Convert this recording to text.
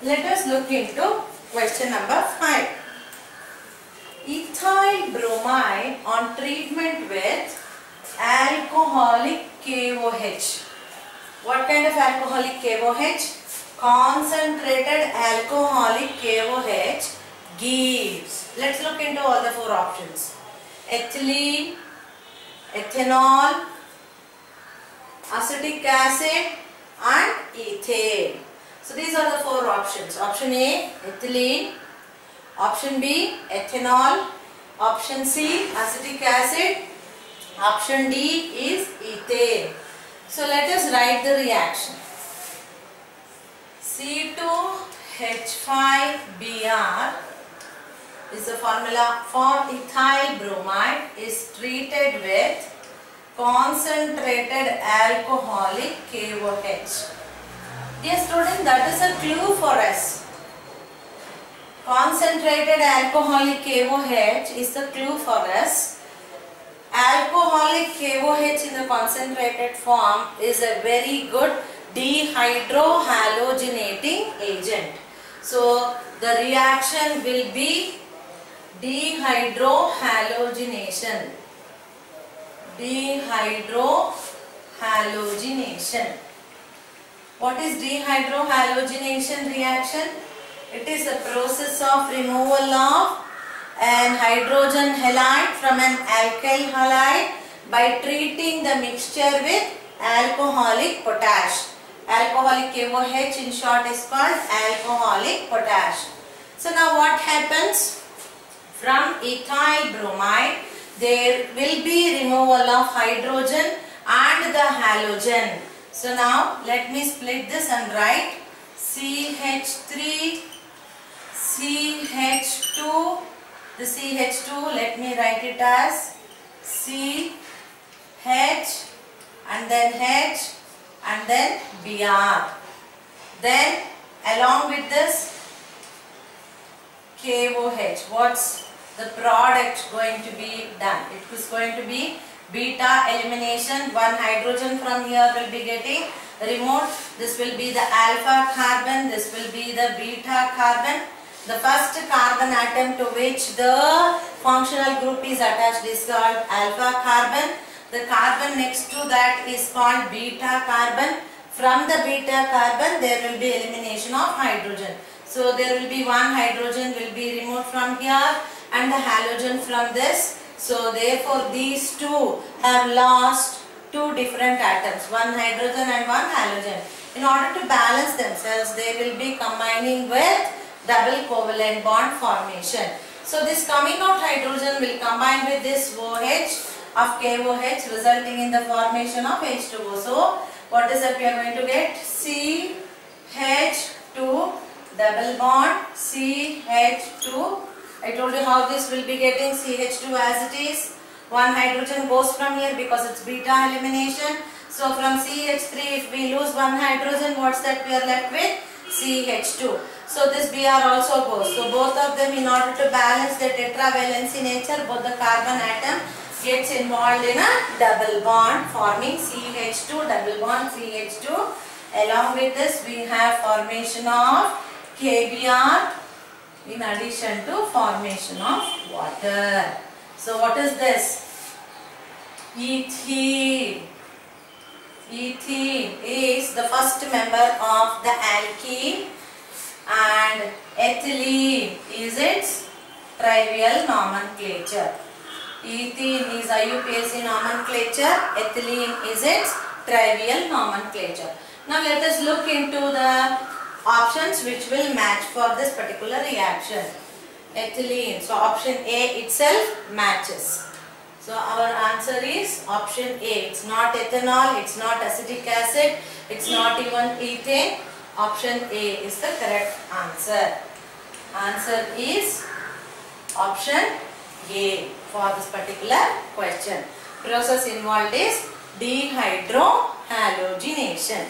Let us look into question number 5. Ethyl bromide on treatment with alcoholic KOH. What kind of alcoholic KOH? Concentrated alcoholic KOH gives. Let's look into all the 4 options. Ethylene, ethanol, acetic acid and ethane. So these are the 4 options. Option A, ethylene. Option B, ethanol. Option C, acetic acid. Option D is ethane. So let us write the reaction. C2H5Br is the formula for ethyl bromide is treated with concentrated alcoholic KOH. Dear student, that is a clue for us. Concentrated alcoholic KOH is the clue for us. Alcoholic KOH in the concentrated form is a very good dehydrohalogenating agent. So the reaction will be dehydrohalogenation. Dehydrohalogenation. What is dehydrohalogenation reaction? It is a process of removal of an hydrogen halide from an alkyl halide by treating the mixture with alcoholic potash. Alcoholic KOH in short is called alcoholic potash. So now what happens? From ethyl bromide there will be removal of hydrogen and the halogen. So now let me split this and write CH3, CH2. The CH2, let me write it as C, H and then H and then Br. Then along with this KOH, what's the product going to be done? It is going to be beta elimination. One hydrogen from here will be getting removed. This will be the alpha carbon. This will be the beta carbon. The first carbon atom to which the functional group is attached is called alpha carbon. The carbon next to that is called beta carbon. From the beta carbon there will be elimination of hydrogen. So there will be one hydrogen will be removed from here and the halogen from this. So therefore these two have lost 2 different atoms, one hydrogen and one halogen. In order to balance themselves they will be combining with double covalent bond formation. So this coming out hydrogen will combine with this OH of KOH resulting in the formation of H2O. So what is that we are going to get? CH2 double bond CH2. I told you how this will be getting CH2 as it is. One hydrogen goes from here because it's beta elimination. So from CH3 if we lose one hydrogen, what's that we are left with? CH2. So this Br also goes. So both of them, in order to balance the tetravalency nature, both the carbon atom gets involved in a double bond forming CH2 double bond CH2. Along with this we have formation of KBr in addition to formation of water. So what is this? Ethene. Ethene is the first member of the alkene and ethylene is its trivial nomenclature. Ethene is IUPAC nomenclature, ethylene is its trivial nomenclature. Now let us look into the options which will match for this particular reaction. Ethylene, so option A itself matches. So our answer is option A. It's not ethanol, it's not acetic acid, it's not even ethane. Option A is the correct answer. Answer is option A for this particular question. Process involved is dehydrohalogenation.